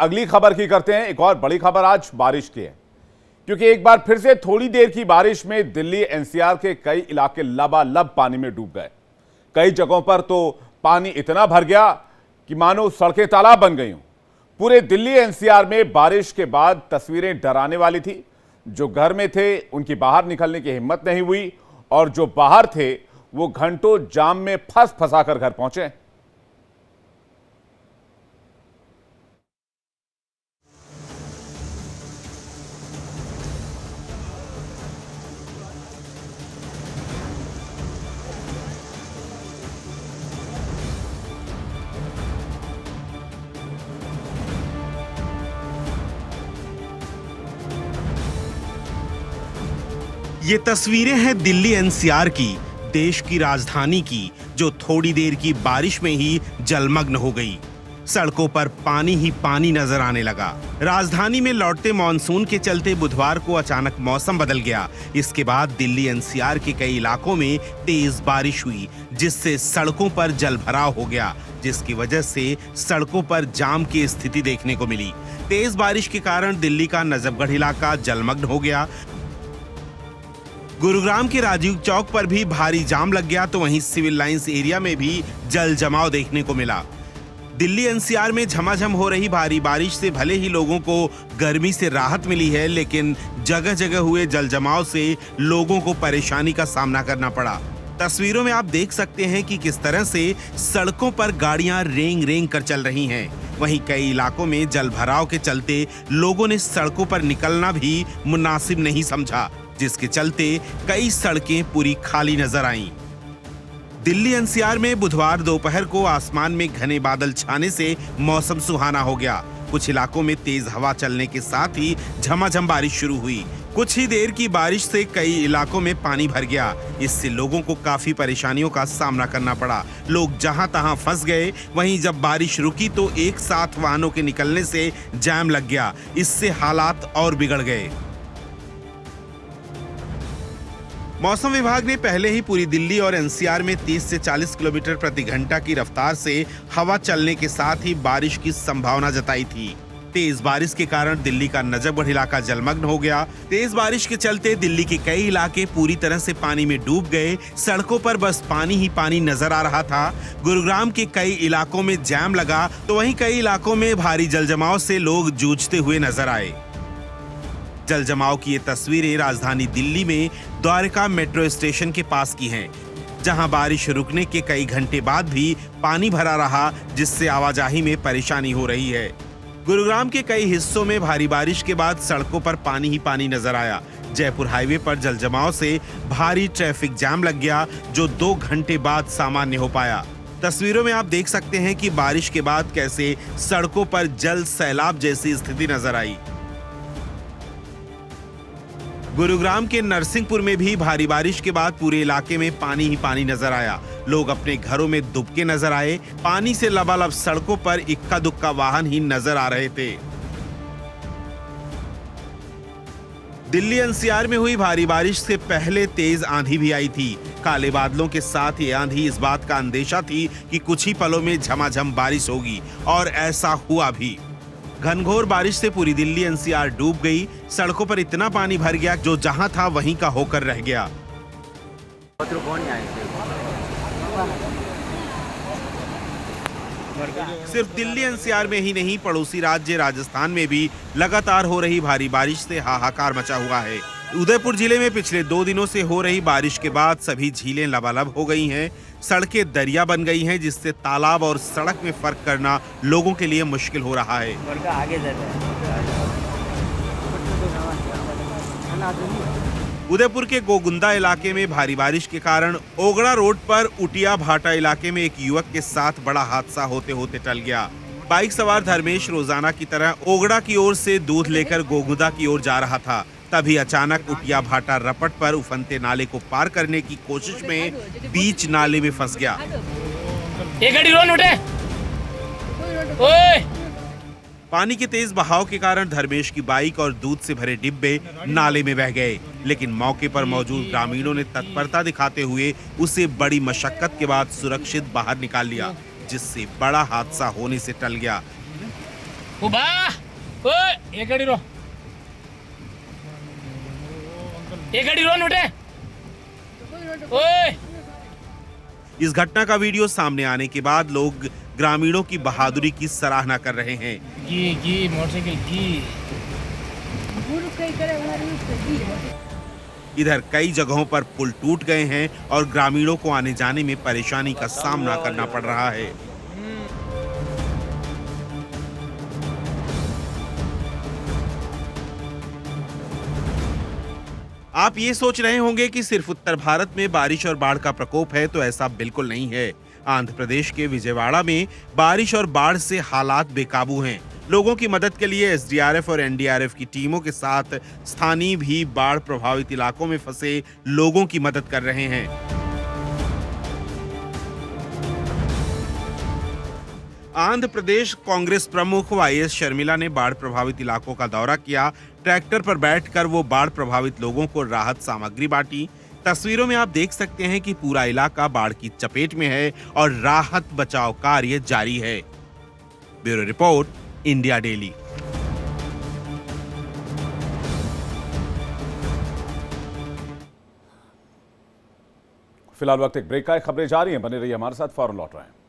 अगली खबर की करते हैं। एक और बड़ी खबर आज बारिश की है, क्योंकि एक बार फिर से थोड़ी देर की बारिश में दिल्ली एनसीआर के कई इलाके लबालब पानी में डूब गए। कई जगहों पर तो पानी इतना भर गया कि मानो सड़कें तालाब बन गई हों। पूरे दिल्ली एनसीआर में बारिश के बाद तस्वीरें डराने वाली थी। जो घर में थे उनकी बाहर निकलने की हिम्मत नहीं हुई, और जो बाहर थे वो घंटों जाम में फंसा कर घर पहुंचे। ये तस्वीरें हैं दिल्ली एनसीआर की, देश की राजधानी की, जो थोड़ी देर की बारिश में ही जलमग्न हो गई। सड़कों पर पानी ही पानी नजर आने लगा। राजधानी में लौटते मॉनसून के चलते बुधवार को अचानक मौसम बदल गया। इसके बाद दिल्ली एनसीआर के कई इलाकों में तेज बारिश हुई, जिससे सड़कों पर जलभराव हो गया, जिसकी वजह से सड़कों पर जाम की स्थिति देखने को मिली। तेज बारिश के कारण दिल्ली का नजफगढ़ इलाका जलमग्न हो गया। गुरुग्राम के राजीव चौक पर भी भारी जाम लग गया, तो वहीं सिविल लाइंस एरिया में भी जल जमाव देखने को मिला। दिल्ली एनसीआर में झमाझम हो रही भारी बारिश से भले ही लोगों को गर्मी से राहत मिली है, लेकिन जगह जगह हुए जल जमाव से लोगों को परेशानी का सामना करना पड़ा। तस्वीरों में आप देख सकते हैं कि किस तरह से सड़कों पर गाड़ियां रेंग रेंग कर चल रही हैं। वहीं कई इलाकों में जल भराव के चलते लोगों ने सड़कों पर निकलना भी मुनासिब नहीं समझा, जिसके चलते कई सड़कें पूरी खाली नजर आईं। दिल्ली एनसीआर में बुधवार दोपहर को आसमान में घने बादल छाने से मौसम सुहाना हो गया। कुछ इलाकों में तेज हवा चलने के साथ ही झमाझम बारिश शुरू हुई। कुछ ही देर की बारिश से कई इलाकों में पानी भर गया। इससे लोगों को काफी परेशानियों का सामना करना पड़ा। लोग जहां तहां फंस गए। वहीं जब बारिश रुकी तो एक साथ वाहनों के निकलने से जाम लग गया। इससे हालात और बिगड़ गए। मौसम विभाग ने पहले ही पूरी दिल्ली और एनसीआर में 30 से 40 किलोमीटर प्रति घंटा की रफ्तार से हवा चलने के साथ ही बारिश की संभावना जताई थी। तेज बारिश के कारण दिल्ली का नजफगढ़ इलाका जलमग्न हो गया। तेज बारिश के चलते दिल्ली के कई इलाके पूरी तरह से पानी में डूब गए। सड़कों पर बस पानी ही पानी नजर आ रहा था। गुरुग्राम के कई इलाकों में जाम लगा, तो वहीं कई इलाकों में भारी जलजमाव से लोग जूझते हुए नजर आए। जल जमाव की ये तस्वीरें राजधानी दिल्ली में द्वारका मेट्रो स्टेशन के पास की हैं, जहां बारिश रुकने के कई घंटे बाद भी पानी भरा रहा, जिससे आवाजाही में परेशानी हो रही है। गुरुग्राम के कई हिस्सों में भारी बारिश के बाद सड़कों पर पानी ही पानी नजर आया। जयपुर हाईवे पर जल जमाव से भारी ट्रैफिक जाम लग गया, जो 2 घंटे बाद सामान्य हो पाया। तस्वीरों में आप देख सकते हैं कि बारिश के बाद कैसे सड़कों पर जल सैलाब जैसी स्थिति नजर आई। गुरुग्राम के नरसिंहपुर में भी भारी बारिश के बाद पूरे इलाके में पानी ही पानी नजर आया। लोग अपने घरों में डूबके नजर आए। पानी से लबालब सड़कों पर इक्का दुक्का वाहन ही नजर आ रहे थे। दिल्ली एनसीआर में हुई भारी बारिश से पहले तेज आंधी भी आई थी। काले बादलों के साथ ये आंधी इस बात का अंदेशा थी कि कुछ ही पलों में झमाझम बारिश होगी, और ऐसा हुआ भी। घनघोर बारिश से पूरी दिल्ली एनसीआर डूब गई। सड़कों पर इतना पानी भर गया, जो जहां था वहीं का होकर रह गया। सिर्फ दिल्ली एनसीआर में ही नहीं, पड़ोसी राज्य राजस्थान में भी लगातार हो रही भारी बारिश से हाहाकार मचा हुआ है। उदयपुर जिले में पिछले 2 दिनों से हो रही बारिश के बाद सभी झीलें लबालब हो गई हैं। सड़कें दरिया बन गई हैं, जिससे तालाब और सड़क में फर्क करना लोगों के लिए मुश्किल हो रहा है। उदयपुर के गोगुंदा इलाके में भारी बारिश के कारण ओगड़ा रोड पर उटिया भाटा इलाके में एक युवक के साथ बड़ा हादसा होते होते टल गया। बाइक सवार धर्मेश रोजाना की तरह ओगड़ा की ओर से दूध लेकर गोगुंदा की ओर जा रहा था। तभी अचानक उटिया भाटा रपट पर उफनते नाले को पार करने की कोशिश में बीच नाले में फंस गया। पानी के तेज बहाव के कारण धर्मेश की बाइक और दूध से भरे डिब्बे नाले में बह गए, लेकिन मौके पर मौजूद ग्रामीणों ने तत्परता दिखाते हुए उसे बड़ी मशक्कत के बाद सुरक्षित बाहर निकाल लिया, जिससे बड़ा हादसा होने से टल गया। बा ओए एक गाड़ी रो नोटे ओए। इस घटना का वीडियो सामने आने के बाद लोग ग्रामीणों की बहादुरी की सराहना कर रहे हैं। की मोटरसाइकिल की इधर कई जगहों पर पुल टूट गए हैं और ग्रामीणों को आने जाने में परेशानी का सामना करना पड़ रहा है। आप ये सोच रहे होंगे कि सिर्फ उत्तर भारत में बारिश और बाढ़ का प्रकोप है, तो ऐसा बिल्कुल नहीं है। आंध्र प्रदेश के विजयवाड़ा में बारिश और बाढ़ से हालात बेकाबू हैं। लोगों की मदद के लिए एसडीआरएफ और एनडीआरएफ की टीमों के साथ स्थानीय भी बाढ़ प्रभावित इलाकों में फंसे लोगों की मदद कर रहे हैं। आंध्र प्रदेश कांग्रेस प्रमुख वाईएस शर्मिला ने बाढ़ प्रभावित इलाकों का दौरा किया। ट्रैक्टर पर बैठकर वो बाढ़ प्रभावित लोगों को राहत सामग्री बांटी। तस्वीरों में आप देख सकते हैं कि पूरा इलाका बाढ़ की चपेट में है और राहत बचाव कार्य जारी है। Bureau report, India daily. फिलहाल वक्त एक ब्रेक का है, खबरें जारी हैं, बने रहिए हमारे साथ, फौरन लौट रहे हैं।